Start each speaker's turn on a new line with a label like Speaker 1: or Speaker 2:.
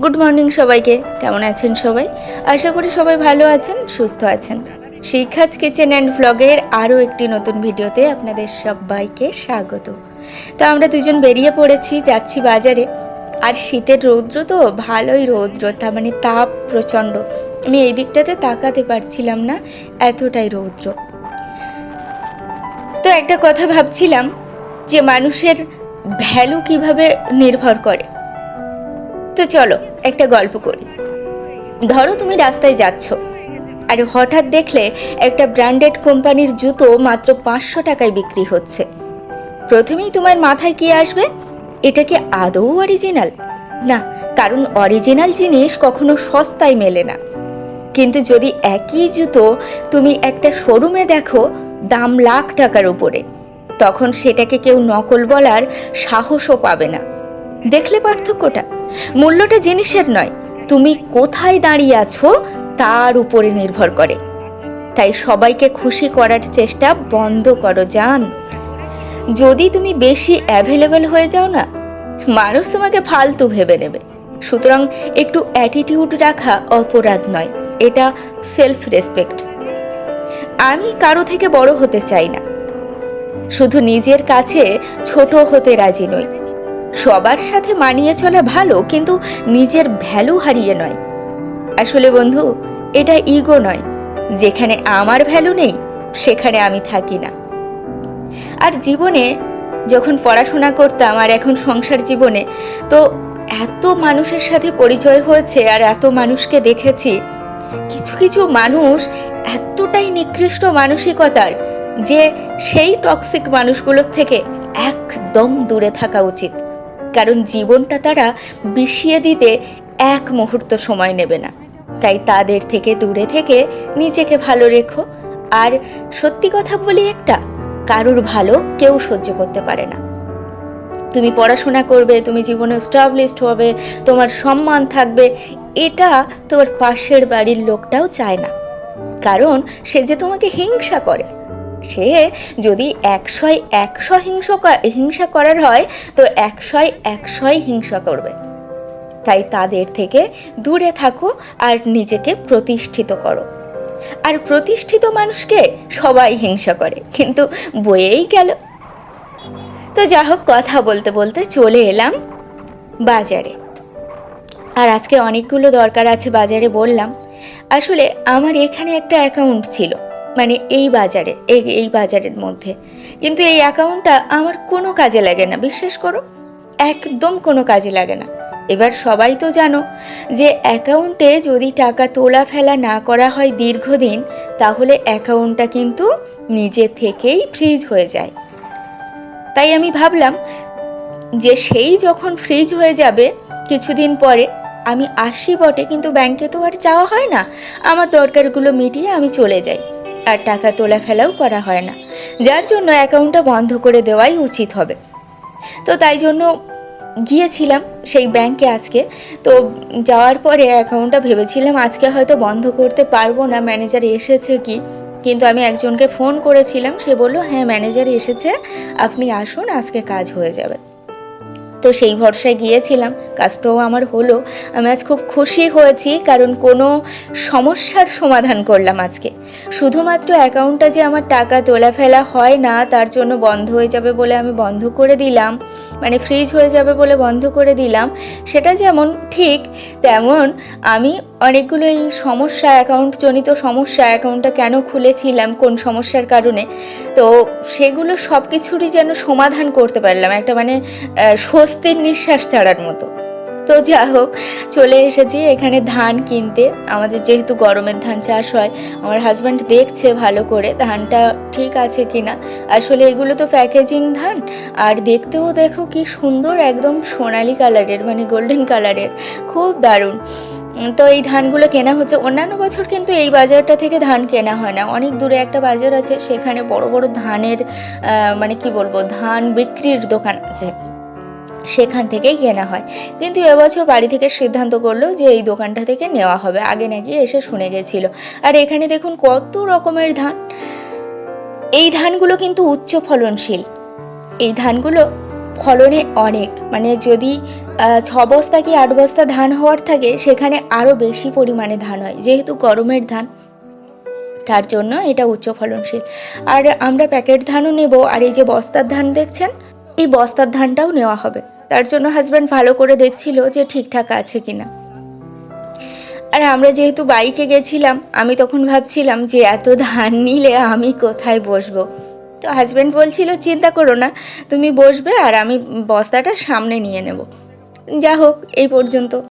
Speaker 1: Good morning সবাইকে। কেমন আছেন সবাই? আশা করি সবাই ভালো আছেন, সুস্থ আছেন। শিখাজ কিচেন অ্যান্ড ব্লগের আরও একটি নতুন ভিডিওতে আপনাদের সবাইকে স্বাগত। তো আমরা দুজন বেরিয়ে পড়েছি, যাচ্ছি বাজারে। আর শীতের রৌদ্র তো ভালোই রৌদ্র, তার মানে তাপ প্রচণ্ড। আমি এই দিকটাতে তাকাতে পারছিলাম না, এতটাই রৌদ্র। তো একটা কথা ভাবছিলাম যে মানুষের ভ্যালু কিভাবে নির্ভর করে। তো চলো একটা গল্প করি। ধরো তুমি রাস্তায় যাচ্ছ আর হঠাৎ দেখলে একটা ব্র্যান্ডেড কোম্পানির জুতো মাত্র 500 টাকায় বিক্রি হচ্ছে। প্রথমেই তোমার মাথায় কি আসবে? এটা কি আদৌ অরিজিনাল? না, কারণ অরিজিনাল জিনিস কখনো সস্তায় মেলে না। কিন্তু যদি একই জুতো তুমি একটা শোরুমে দেখো দাম লাখ টাকার উপরে, তখন সেটাকে কেউ নকল বলার সাহসও পাবে না। দেখলে পার্থক্যটা? মূল্যটা জিনিসের নয়, তুমি কোথায় দাঁড়িয়ে আছো তার উপরে নির্ভর করে। তাই সবাইকে খুশি করার চেষ্টা বন্ধ করো জান। যদি তুমি বেশি অ্যাভেলেবল হয়ে যাও না, মানুষ তোমাকে ফালতু ভেবে নেবে। সুতরাং একটু অ্যাটিটিউড রাখা অপরাধ নয়, এটা সেলফ রেসপেক্ট। আমি কারো থেকে বড় হতে চাই না, শুধু নিজের কাছে ছোট হতে রাজি নই। সবার সাথে মানিয়ে চলা ভালো, কিন্তু নিজের ভ্যালু হারিয়ে নয়। আসলে বন্ধু, এটা ইগো নয়। যেখানে আমার ভ্যালু নেই সেখানে আমি থাকি না। আর জীবনে যখন পড়াশোনা করতাম আর এখন সংসার জীবনে, তো এত মানুষের সাথে পরিচয় হয়েছে আর এত মানুষকে দেখেছি। কিছু কিছু মানুষ এতটাই নিকৃষ্ট মানসিকতার যে সেই টক্সিক মানুষগুলোর থেকে একদম দূরে থাকা উচিত। কারণ জীবনটা তারা বিষিয়ে দিতে এক মুহূর্ত সময় নেবে না। তাই তাদের থেকে দূরে থেকে নিজেকে ভালো রেখো। আর সত্যি কথা বলি একটা, কারুর ভালো কেউ সহ্য করতে পারে না। তুমি পড়াশোনা করবে, তুমি জীবনে এস্টাবলিশড হবে, তোমার সম্মান থাকবে, এটা তোমার পাশের বাড়ির লোকটাও চায় না। কারণ সে যে তোমাকে হিংসা করে। সে যদি 100 হিংসা করার হয়, তো 100 হিংসা করবে। তাই তাদের থেকে দূরে থাকো আর নিজেকে প্রতিষ্ঠিত করো। আর প্রতিষ্ঠিত মানুষকে সবাই হিংসা করে, কিন্তু বয়েই গেল। তো যা হোক, কথা বলতে বলতে চলে এলাম বাজারে। আর আজকে অনেকগুলো দরকার আছে বাজারে বললাম। আসলে আমার এখানে একটা অ্যাকাউন্ট ছিল, মানে এই বাজারে, এই বাজারের মধ্যে। কিন্তু এই অ্যাকাউন্টটা আমার কোনো কাজে লাগে না, বিশ্বাস করো, একদম কোনো কাজে লাগে না। এবার সবাই তো জানো যে অ্যাকাউন্টে যদি টাকা তোলা ফেলা না করা হয় দীর্ঘদিন, তাহলে অ্যাকাউন্টটা কিন্তু নিজে থেকেই ফ্রিজ হয়ে যায়। তাই আমি ভাবলাম যে সেই যখন ফ্রিজ হয়ে যাবে কিছুদিন পরে, আমি আসি বটে, কিন্তু ব্যাংকে তো আর যাওয়া হয় না। আমার দরকারগুলো মিটিয়ে আমি চলে যাই, আর টাকা তোলা ফেলাও করা হয় না। যার জন্য অ্যাকাউন্টটা বন্ধ করে দেওয়াই উচিত হবে। তো তাই জন্য গিয়েছিলাম সেই ব্যাংকে আজকে। তো যাওয়ার পরে অ্যাকাউন্টটা ভেবেছিলাম আজকে হয়তো বন্ধ করতে পারবো না, ম্যানেজার এসেছে কি। কিন্তু আমি একজনকে ফোন করেছিলাম, সে বলল হ্যাঁ ম্যানেজার এসেছে, আপনি আসুন, আজকে কাজ হয়ে যাবে। তো সেই ভরসায় গিয়েছিলাম, কাজটাও আমার হলো। আমি আজ খুব খুশি হয়েছি, কারণ কোনো সমস্যার সমাধান করলাম আজকে। শুধুমাত্র অ্যাকাউন্টটা যে আমার টাকা তোলা ফেলা হয় না তার জন্য বন্ধ হয়ে যাবে বলে আমি বন্ধ করে দিলাম, মানে ফ্রিজ হয়ে যাবে বলে বন্ধ করে দিলাম, সেটা যেমন ঠিক, তেমন আমি অনেকগুলো এই সমস্যা, অ্যাকাউন্টজনিত সমস্যা, অ্যাকাউন্টটা কেন খুলেছিলাম, কোন সমস্যার কারণে, তো সেগুলো সব কিছুরই যেন সমাধান করতে পারলাম, একটা মানে স্বস্তির নিঃশ্বাস ছাড়ার মতো। তো যা হোক, চলে এসেছি এখানে ধান কিনতে। আমাদের যেহেতু গরমের ধান চাষ হয়, আমার হাজব্যান্ড দেখছে ভালো করে ধানটা ঠিক আছে কিনা। আসলে এগুলো তো প্যাকেজিং ধান, আর দেখতেও দেখো কি সুন্দর, একদম সোনালি কালারের, মানে গোল্ডেন কালারের, খুব দারুণ। তো এই ধানগুলো কেনা হচ্ছে। অন্যান্য বছর কিন্তু এই বাজারটা থেকে ধান কেনা হয় না, অনেক দূরে একটা বাজার আছে, সেখানে বড় বড় ধানের মানে কি বলবো, ধান বিক্রির দোকান আছে, সেখান থেকেই কেনা হয়। কিন্তু এবছর বাড়ি থেকে সিদ্ধান্ত করলো যে এই দোকানটা থেকে নেওয়া হবে, আগে নাকি এসে শুনে গেছিল। আর এখানে দেখুন কত রকমের ধান। এই ধানগুলো কিন্তু উচ্চ ফলনশীল। এই ধানগুলো ফলনে অনেক, মানে যদি 6 বস্তা কি 8 বস্তা ধান হওয়ার থাকে সেখানে আরও বেশি পরিমাণে ধান হয়, যেহেতু গরমের ধান তার জন্য এটা উচ্চ ফলনশীল। আর আমরা প্যাকেট ধানও নেব, আর এই যে বস্তার ধান দেখছেন এই বস্তার ধানটাও নেওয়া হবে। তার জন্য হাজব্যান্ড ভালো করে দেখছিল যে ঠিকঠাক আছে কিনা। আর আমরা যেহেতু বাইকে গেছিলাম, আমি তখন ভাবছিলাম যে এত ধান নিলে আমি কোথায় বসবো। তো হাজব্যান্ড বলছিল চিন্তা করো না, তুমি বসবে আর আমি বস্তাটা সামনে নিয়ে নেব। যা হোক, এই পর্যন্ত।